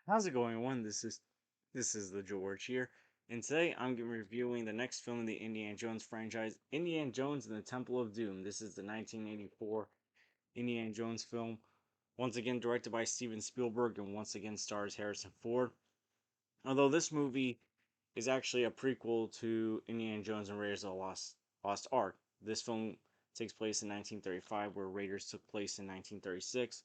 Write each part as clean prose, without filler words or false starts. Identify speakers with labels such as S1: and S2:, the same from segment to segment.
S1: How's it going, everyone? This is the George here, and today I'm gonna be reviewing the next film in the Indiana Jones franchise, Indiana Jones and the Temple of Doom. This is the 1984 Indiana Jones film, once again directed by Steven Spielberg and once again stars Harrison Ford. Although this movie is actually a prequel to Indiana Jones and Raiders of the Lost Ark. This film takes place in 1935, where Raiders took place in 1936.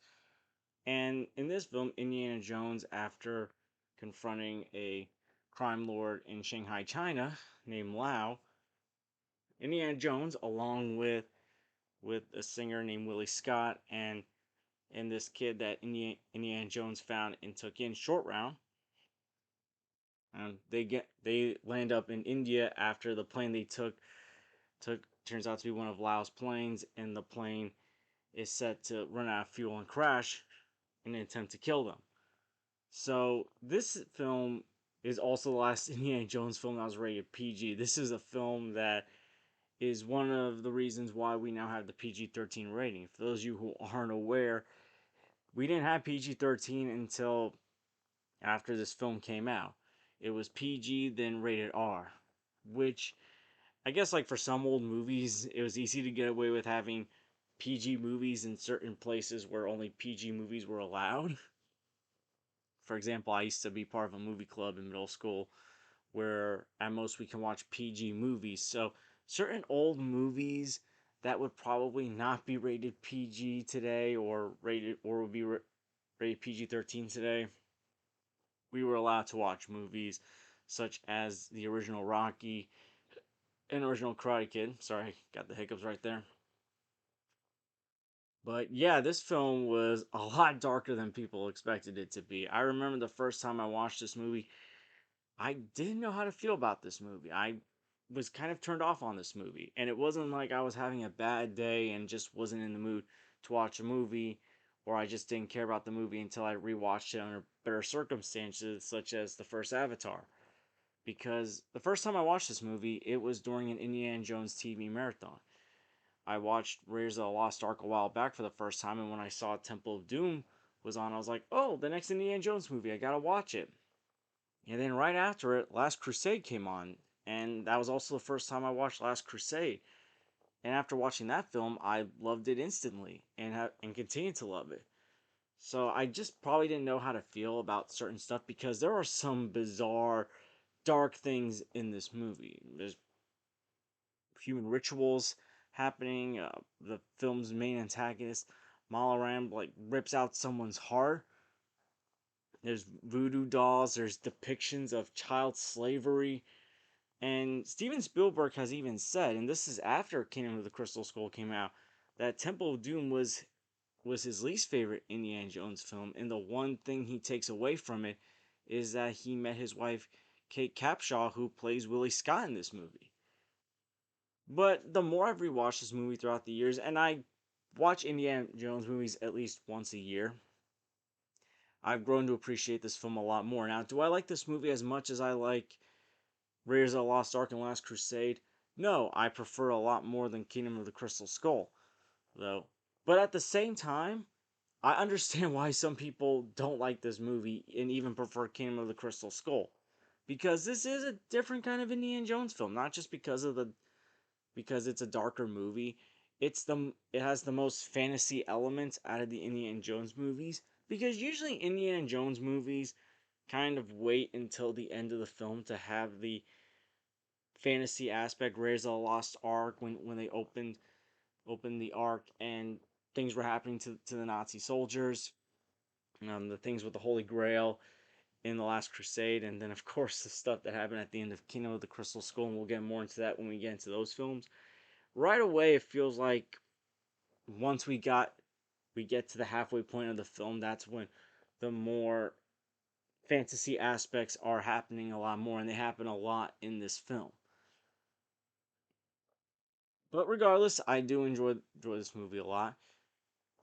S1: And in this film, Indiana Jones, after confronting a crime lord in Shanghai, China, named Lao, Indiana Jones, along with a singer named Willie Scott and this kid that Indiana Jones found and took in Short Round, they land up in India after the plane they took turns out to be one of Lao's planes, and the plane is set to run out of fuel and crash in an attempt to kill them. So this film is also the last Indiana Jones film that was rated PG. This is a film that is one of the reasons why we now have the PG-13 rating. For those of you who aren't aware, we didn't have PG-13 until after this film came out. It was PG, then rated R, which I guess like for some old movies, it was easy to get away with having PG movies in certain places where only PG movies were allowed. For example, I used to be part of a movie club in middle school where at most we can watch PG movies. So certain old movies that would probably not be rated PG today or would be rated PG-13 today, we were allowed to watch movies such as the original Rocky and original Karate Kid. Sorry, got the hiccups right there. But yeah, this film was a lot darker than people expected it to be. I remember the first time I watched this movie, I didn't know how to feel about this movie. I was kind of turned off on this movie, and it wasn't like I was having a bad day and just wasn't in the mood to watch a movie, or I just didn't care about the movie until I rewatched it under better circumstances, such as the first Avatar. Because the first time I watched this movie, it was during an Indiana Jones TV marathon. I watched Raiders of the Lost Ark a while back for the first time, and when I saw Temple of Doom was on, I was like, oh, the next Indiana Jones movie, I gotta watch it. And then right after it, Last Crusade came on, and that was also the first time I watched Last Crusade. And after watching that film, I loved it instantly and continued to love it. So I just probably didn't know how to feel about certain stuff because there are some bizarre, dark things in this movie. There's human rituals happening. The film's main antagonist, Malaram, like rips out someone's heart. There's voodoo dolls. There's depictions of child slavery. And Steven Spielberg has even said, and this is after Kingdom of the Crystal Skull came out, that Temple of Doom was his least favorite Indiana Jones film, and the one thing he takes away from it is that he met his wife Kate Capshaw, who plays Willie Scott in this movie. But the more I've rewatched this movie throughout the years, and I watch Indiana Jones movies at least once a year, I've grown to appreciate this film a lot more. Now, do I like this movie as much as I like Raiders of the Lost Ark and Last Crusade? No, I prefer a lot more than Kingdom of the Crystal Skull, though. But at the same time, I understand why some people don't like this movie and even prefer Kingdom of the Crystal Skull. Because this is a different kind of Indiana Jones film, not just because it's a darker movie. It has the most fantasy elements out of the Indiana Jones movies because usually Indiana Jones movies kind of wait until the end of the film to have the fantasy aspect. Raiders of the Lost Ark when they opened the Ark and things were happening to the Nazi soldiers. The things with the Holy Grail in the Last Crusade, and then of course the stuff that happened at the end of Kingdom of the Crystal Skull, and we'll get more into that when we get into those films. Right away, it feels like once we get to the halfway point of the film, that's when the more fantasy aspects are happening a lot more, and they happen a lot in this film. But regardless, I do enjoy this movie a lot.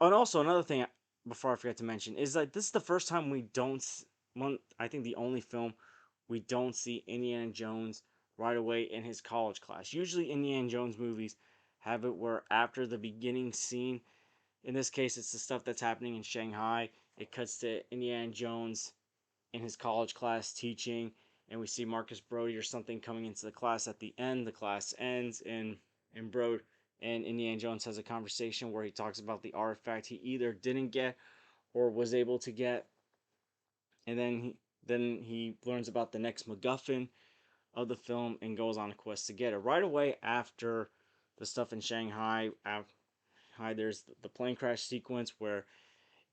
S1: And also another thing before I forget to mention is that this is the first time we don't one I think the only film we don't see Indiana Jones right away in his college class. Usually Indiana Jones movies have it where after the beginning scene, in this case it's the stuff that's happening in Shanghai, it cuts to Indiana Jones in his college class teaching, and we see Marcus Brody or something coming into the class at the end. The class ends, and Brody and Indiana Jones has a conversation where he talks about the artifact he either didn't get or was able to get, and then he learns about the next MacGuffin of the film and goes on a quest to get it. Right away after the stuff in Shanghai, there's the plane crash sequence where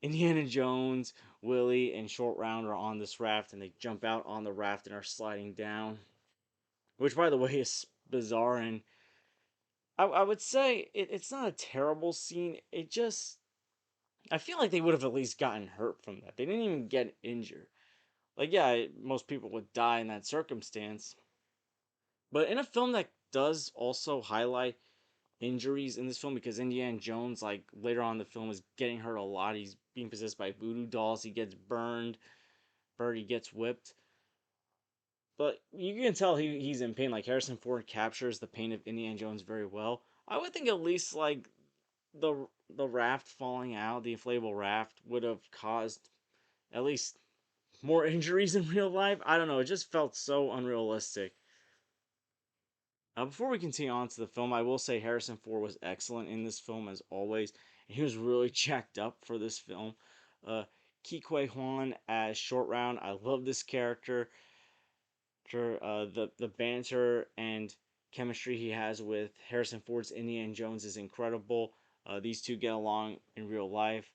S1: Indiana Jones, Willie, and Short Round are on this raft and they jump out on the raft and are sliding down. Which, by the way, is bizarre. And I would say it's not a terrible scene. It just. I feel like they would have at least gotten hurt from that. They didn't even get injured. Like, yeah, most people would die in that circumstance. But in a film that does also highlight injuries in this film, because Indiana Jones, like later on in the film, is getting hurt a lot. He's being possessed by voodoo dolls. He gets burned. Birdie gets whipped. But you can tell he's in pain. Like Harrison Ford captures the pain of Indiana Jones very well. I would think at least like the raft falling out, the inflatable raft, would have caused at least more injuries in real life. I don't know. It just felt so unrealistic. Before we continue on to the film, I will say Harrison Ford was excellent in this film as always. He was really jacked up for this film. Uh, Ke Huy Quan as Short Round. I love this character. The banter and chemistry he has with Harrison Ford's Indiana Jones is incredible. These two get along in real life,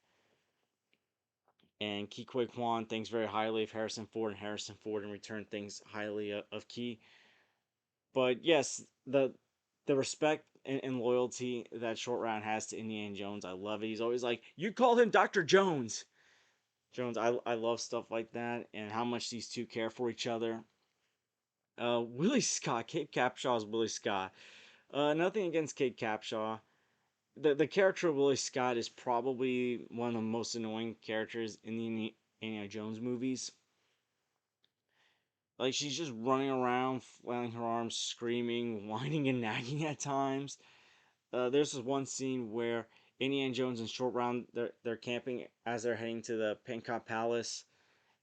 S1: and Ke Huy Quan thinks very highly of Harrison Ford, and Harrison Ford in return thinks highly of Ke. But yes, the respect and loyalty that Short Round has to Indiana Jones, I love it. He's always like, "You call him Dr. Jones." Jones, I love stuff like that and how much these two care for each other. Willie Scott, Kate Capshaw's Willie Scott. Nothing against Kate Capshaw. The character of Willie Scott is probably one of the most annoying characters in the Indiana Jones movies. Like she's just running around, flailing her arms, screaming, whining and nagging at times. There's this one scene where Indiana Jones and Short Round they're camping as they're heading to the Pankot Palace,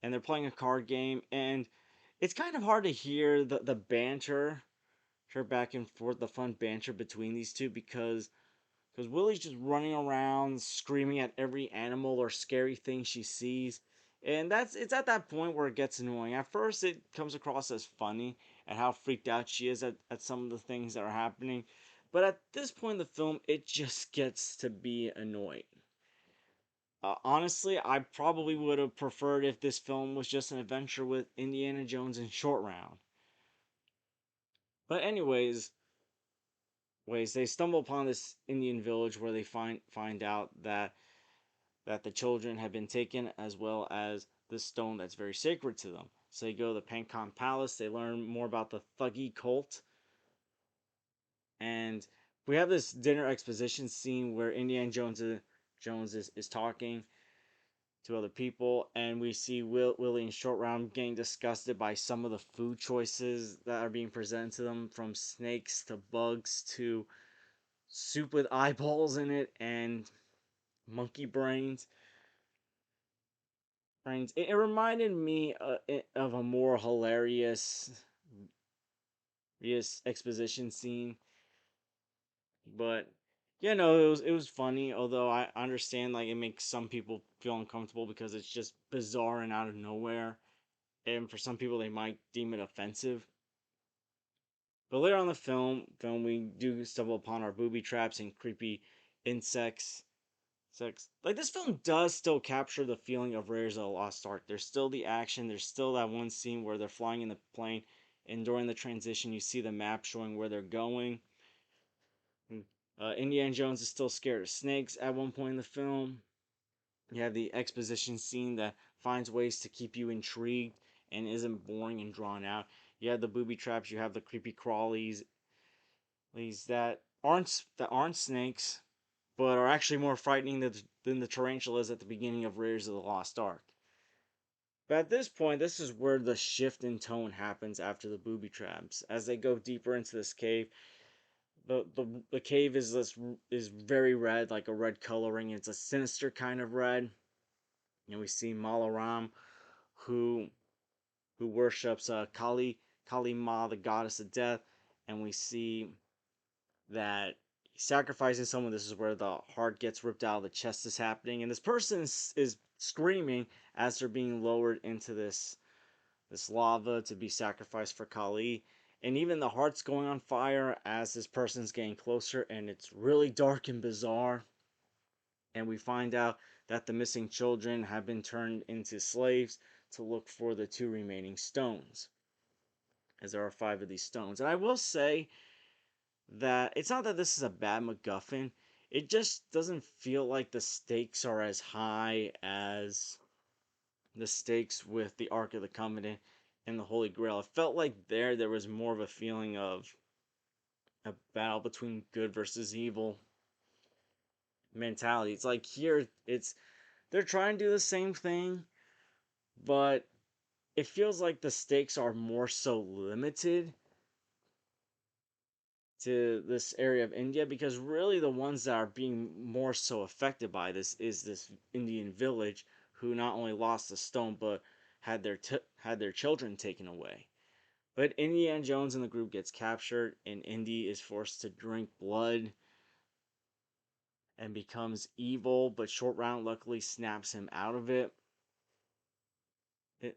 S1: and they're playing a card game, and it's kind of hard to hear the banter, her back and forth, the fun banter between these two because Willie's just running around screaming at every animal or scary thing she sees. And it's at that point where it gets annoying. At first it comes across as funny at how freaked out she is at some of the things that are happening. But at this point in the film, it just gets to be annoying. Honestly, I probably would have preferred if this film was just an adventure with Indiana Jones and Short Round. But anyways, they stumble upon this Indian village where they find out that the children have been taken, as well as the stone that's very sacred to them. So they go to the Pankon Palace. They learn more about the Thuggee cult, and we have this dinner exposition scene where Indiana Jones is talking to other people, and we see Willie and Short Round getting disgusted by some of the food choices that are being presented to them, from snakes to bugs to soup with eyeballs in it and monkey brains. It reminded me of a more hilarious exposition scene, but yeah, no, it was funny. Although I understand like it makes some people feel uncomfortable because it's just bizarre and out of nowhere, and for some people they might deem it offensive. But later on in the film we do stumble upon our booby traps and creepy insects. Like this film does still capture the feeling of Raiders of the Lost Ark. There's still the action. There's still that one scene where they're flying in the plane, and during the transition, you see the map showing where they're going. Indiana Jones is still scared of snakes at one point in the film. You have the exposition scene that finds ways to keep you intrigued and isn't boring and drawn out. You have the booby traps. You have the creepy crawlies, these that aren't snakes, but are actually more frightening than the tarantulas at the beginning of Raiders of the Lost Ark. But at this point, this is where the shift in tone happens after the booby traps. As they go deeper into this cave, the cave is very red, like a red coloring. It's a sinister kind of red, and we see Malaram, who who worships Kali Ma, the goddess of death, and we see that sacrificing someone. This is where the heart gets ripped out of the chest is happening, and this person is screaming as they're being lowered into this lava to be sacrificed for Kali. And even the heart's going on fire as this person's getting closer, and it's really dark and bizarre. And we find out that the missing children have been turned into slaves to look for the two remaining stones, as there are five of these stones. And I will say that it's not that this is a bad MacGuffin, it just doesn't feel like the stakes are as high as the stakes with the Ark of the Covenant and the Holy Grail. It felt like there was more of a feeling of a battle between good versus evil mentality. It's like here it's they're trying to do the same thing, but it feels like the stakes are more so limited to this area of India, because really the ones that are being more so affected by this is this Indian village who not only lost the stone but had their children taken away. But Indiana Jones and the group gets captured, and Indy is forced to drink blood and becomes evil, but Short Round luckily snaps him out of it.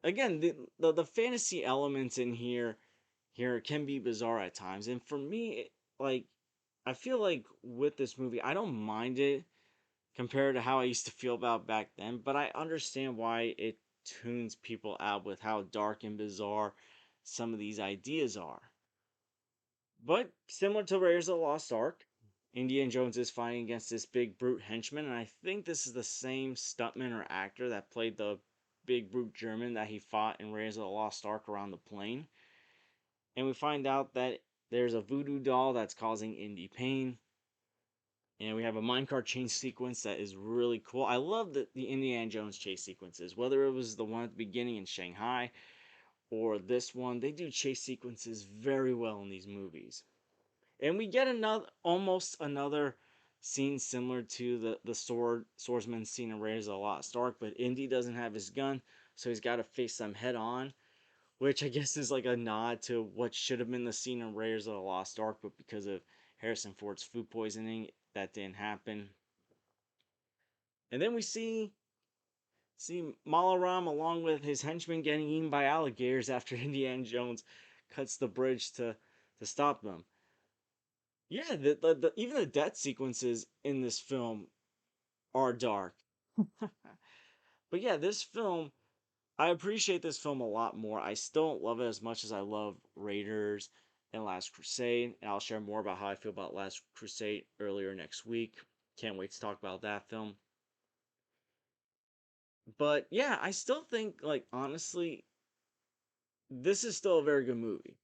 S1: Again, the fantasy elements in here can be bizarre at times, and for me, like I feel like with this movie, I don't mind it compared to how I used to feel about back then, but I understand why it tunes people out with how dark and bizarre some of these ideas are. But similar to Raiders of the Lost Ark, Indiana Jones is fighting against this big brute henchman, and I think this is the same stuntman or actor that played the big brute German that he fought in Raiders of the Lost Ark around the plane. And we find out that there's a voodoo doll that's causing Indy pain. And we have a minecart chase sequence that is really cool. I love the Indiana Jones chase sequences, whether it was the one at the beginning in Shanghai or this one. They do chase sequences very well in these movies. And we get almost another scene similar to the swordsman scene in Raiders of the Lost Ark, but Indy doesn't have his gun, so he's got to face them head on, which I guess is like a nod to what should have been the scene in Raiders of the Lost Ark, but because of Harrison Ford's food poisoning, that didn't happen. And then we see Malaram along with his henchmen getting eaten by alligators after Indiana Jones cuts the bridge to stop them. Yeah, even the death sequences in this film are dark. But yeah, this film, I appreciate this film a lot more. I still don't love it as much as I love Raiders and Last Crusade, and I'll share more about how I feel about Last Crusade earlier next week. Can't wait to talk about that film. But yeah, I still think, like, honestly, this is still a very good movie.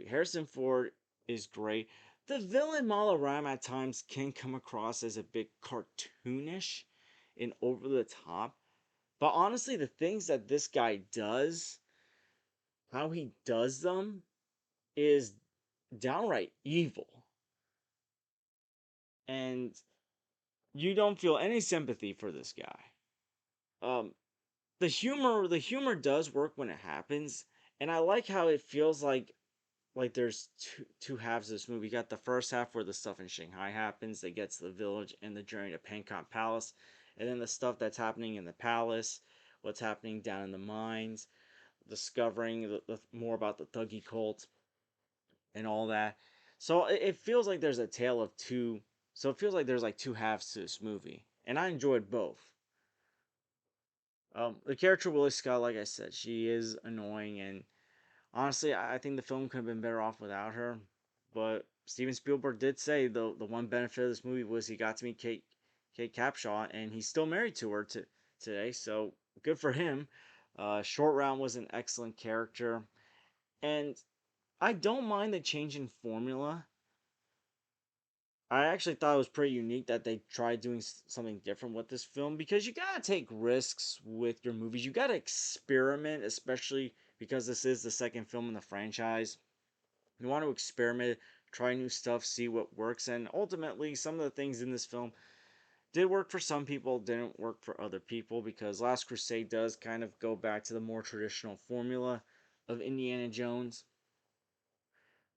S1: Harrison Ford is great. The villain Malaram at times can come across as a bit cartoonish and over the top. But honestly, the things that this guy does, how he does them, is downright evil. And you don't feel any sympathy for this guy. Um, the humor does work when it happens, and I like how it feels like there's two halves of this movie. You got the first half where the stuff in Shanghai happens, they get to the village and the journey to Pankot Palace, and then the stuff that's happening in the palace, what's happening down in the mines, discovering more about the Thuggee cult and all that. So it feels like there's a tale of two. So it feels like there's like two halves to this movie, and I enjoyed both. The character Willie Scott, like I said, she is annoying, and honestly, I think the film could have been better off without her. But Steven Spielberg did say the one benefit of this movie was he got to meet Kate Capshaw, and he's still married to her today. So good for him. Short Round was an excellent character, and I don't mind the change in formula. I actually thought it was pretty unique that they tried doing something different with this film, because you gotta take risks with your movies. You gotta experiment, especially because this is the second film in the franchise. You want to experiment, try new stuff, see what works, and ultimately, some of the things in this film did work for some people, didn't work for other people, because Last Crusade does kind of go back to the more traditional formula of Indiana Jones.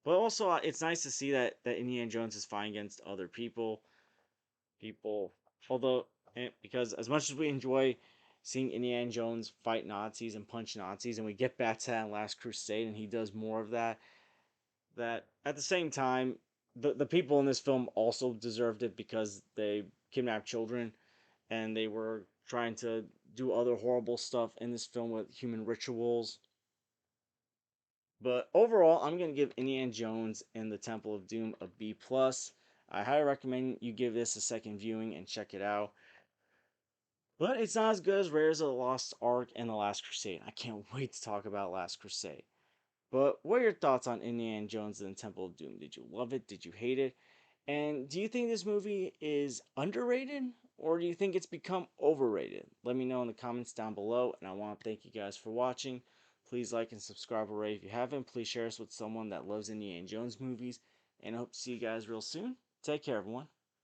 S1: But also, it's nice to see that Indiana Jones is fighting against other people. Although, because as much as we enjoy seeing Indiana Jones fight Nazis and punch Nazis, and we get back to that in Last Crusade, and he does more of that, that at the same time, the people in this film also deserved it because they kidnapped children and they were trying to do other horrible stuff in this film with human rituals. But overall, I'm gonna give Indiana Jones and the Temple of Doom a B plus. I highly recommend you give this a second viewing and check it out. But it's not as good as Raiders of the Lost Ark and The Last Crusade. I can't wait to talk about Last Crusade. But what are your thoughts on Indiana Jones and the Temple of Doom? Did you love it? Did you hate it? And do you think this movie is underrated or do you think it's become overrated? Let me know in the comments down below. And I want to thank you guys for watching. Please like and subscribe already if you haven't. Please share us with someone that loves Indiana Jones movies. And I hope to see you guys real soon. Take care, everyone.